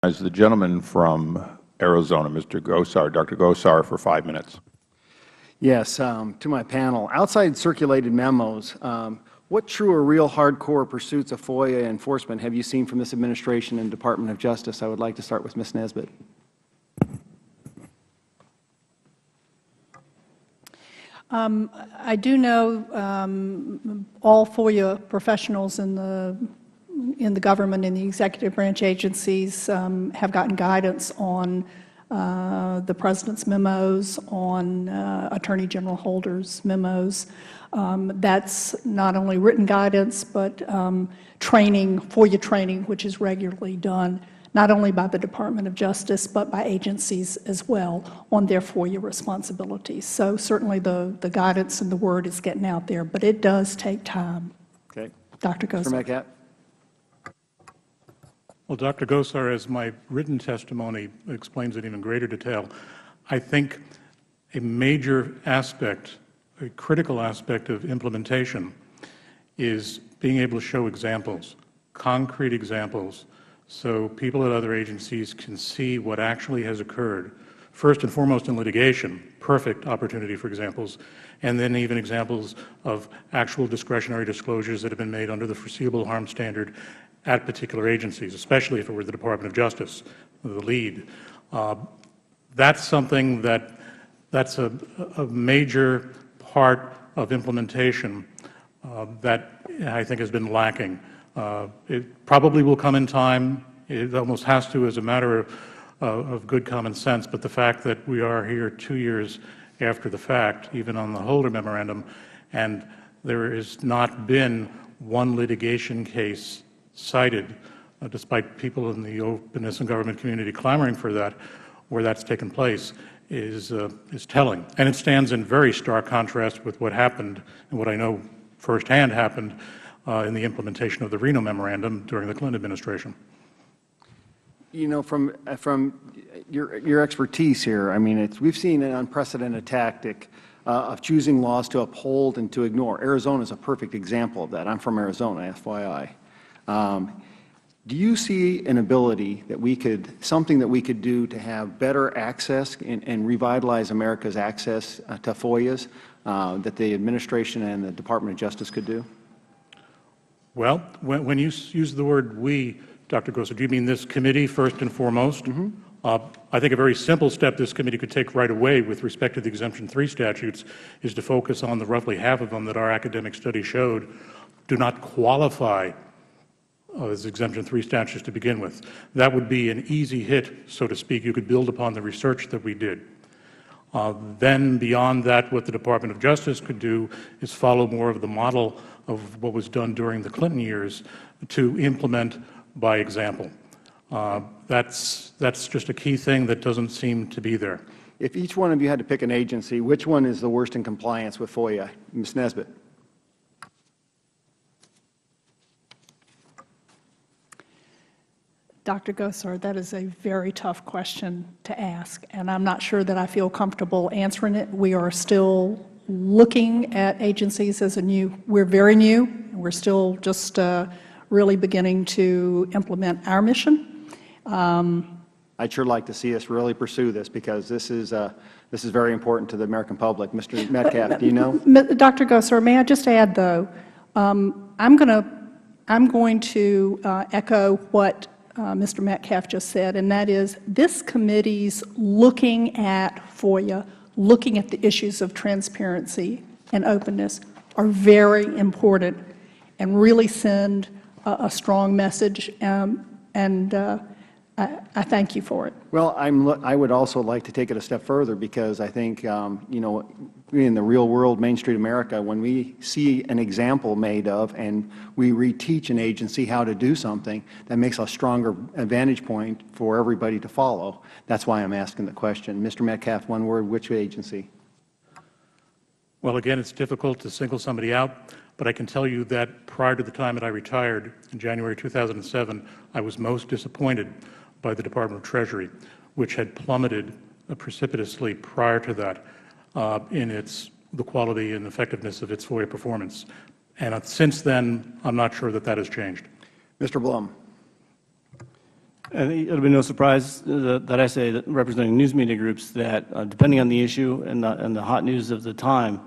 As the gentleman from Arizona, Mr. Gosar, Dr. Gosar, for 5 minutes. Yes, to my panel. Outside circulated memos, what true or real hardcore pursuits of FOIA enforcement have you seen from this administration and Department of Justice? I would like to start with Ms. Nesbitt. I do know all FOIA professionals in the government, in the executive branch agencies, have gotten guidance on the President's memos, on Attorney General Holder's memos. That's not only written guidance, but training, FOIA training, which is regularly done, not only by the Department of Justice, but by agencies as well on their FOIA responsibilities. So certainly the guidance and the word is getting out there, but it does take time. Okay. Dr. Gosar. Mr. Metcalf. Well, Dr. Gosar, as my written testimony explains in even greater detail, I think a major aspect, a critical aspect of implementation is being able to show examples, concrete examples, so people at other agencies can see what actually has occurred. First and foremost in litigation, perfect opportunity for examples, and then even examples of actual discretionary disclosures that have been made under the foreseeable harm standard at particular agencies, especially if it were the Department of Justice, the lead. That's something that's a major part of implementation that I think has been lacking. It probably will come in time. It almost has to as a matter of good common sense, but the fact that we are here 2 years after the fact, even on the Holder Memorandum, and there has not been one litigation case cited, despite people in the openness and government community clamoring for that, where that's taken place, is telling. And it stands in very stark contrast with what happened and what I know firsthand happened in the implementation of the Reno Memorandum during the Clinton administration. You know, from your expertise here, I mean, we've seen an unprecedented tactic of choosing laws to uphold and to ignore. Arizona is a perfect example of that. I'm from Arizona, FYI. Do you see an ability that something that we could do to have better access and revitalize America's access to FOIAs that the administration and the Department of Justice could do? Well, when you use the word "we," Dr. Gosar, do you mean this committee first and foremost? Mm-hmm. I think a very simple step this committee could take right away with respect to the Exemption 3 statutes is to focus on the roughly half of them that our academic study showed do not qualify as Exemption 3 statutes to begin with. That would be an easy hit, so to speak. You could build upon the research that we did. Then beyond that, what the Department of Justice could do is follow more of the model of what was done during the Clinton years to implement by example. That's just a key thing that doesn't seem to be there. If each one of you had to pick an agency, which one is the worst in compliance with FOIA? Ms. Nesbitt. Dr. Gosar, that is a very tough question to ask, and I'm not sure that I feel comfortable answering it. We are still looking at agencies we're very new, and we're still just really beginning to implement our mission. I'd sure like to see us really pursue this because this is very important to the American public. Mr. Metcalf, do you know? Dr. Gosar, may I just add, though, I'm going to echo what Mr. Metcalf just said, and that is this committee's looking at FOIA, looking at the issues of transparency and openness are very important and really send a strong message, and I thank you for it. Well, I would also like to take it a step further because I think, you know, in the real world, Main Street America, when we see an example made of and we reteach an agency how to do something, that makes a stronger vantage point for everybody to follow. That's why I'm asking the question. Mr. Metcalf, one word, which agency? Well, again, it's difficult to single somebody out, but I can tell you that prior to the time that I retired in January 2007, I was most disappointed by the Department of Treasury, which had plummeted precipitously prior to that in the quality and effectiveness of its FOIA performance. And since then, I'm not sure that that has changed. Mr. Blum. I think it'll be no surprise that I say that representing news media groups that depending on the issue and the hot news of the time,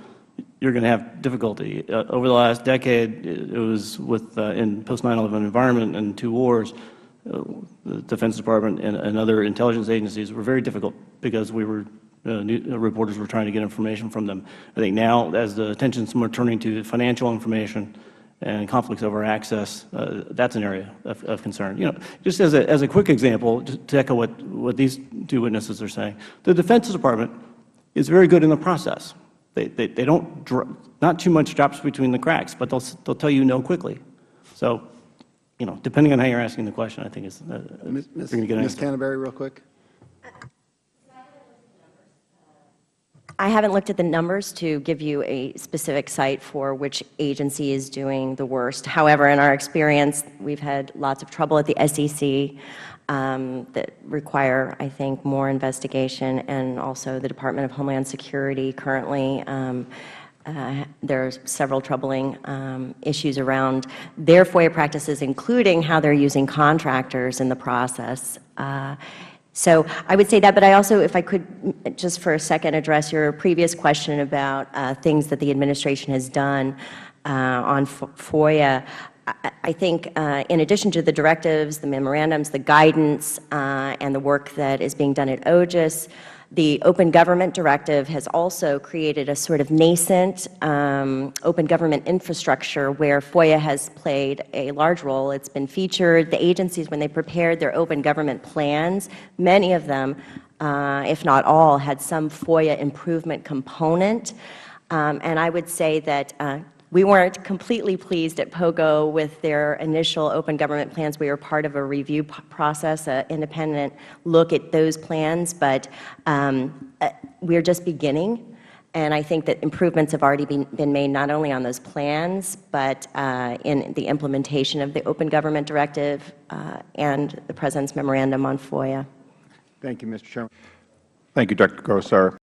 you're going to have difficulty. Over the last decade, it was with in post-9/11 environment and 2 wars, the Defense Department and other intelligence agencies were very difficult because we were reporters were trying to get information from them. I think now, as the attention's more turning to financial information and conflicts over access, that's an area of concern. You know, just as a quick example, just to echo what these 2 witnesses are saying, the Defense Department is very good in the process. They don't not too much drops between the cracks, but they'll tell you no quickly. So, you know, depending on how you're asking the question, I think is you're going to get an answer. Ms. Canterbury, real quick. I haven't looked at the numbers to give you a specific site for which agency is doing the worst. However, in our experience, we've had lots of trouble at the SEC that require, I think, more investigation, and also the Department of Homeland Security currently. There are several troubling issues around their FOIA practices, including how they're using contractors in the process. So I would say that, but I also, if I could just for a second address your previous question about things that the administration has done on FOIA. I think in addition to the directives, the memorandums, the guidance, and the work that is being done at OGIS, the Open Government Directive has also created a sort of nascent open government infrastructure where FOIA has played a large role. It's been featured. The agencies, when they prepared their open government plans, many of them, if not all, had some FOIA improvement component. And I would say that we weren't completely pleased at POGO with their initial open government plans. We were part of a review process, an independent look at those plans, but we're just beginning. And I think that improvements have already been made not only on those plans, but in the implementation of the Open Government Directive and the President's memorandum on FOIA. Thank you, Mr. Chairman. Thank you, Dr. Gosar.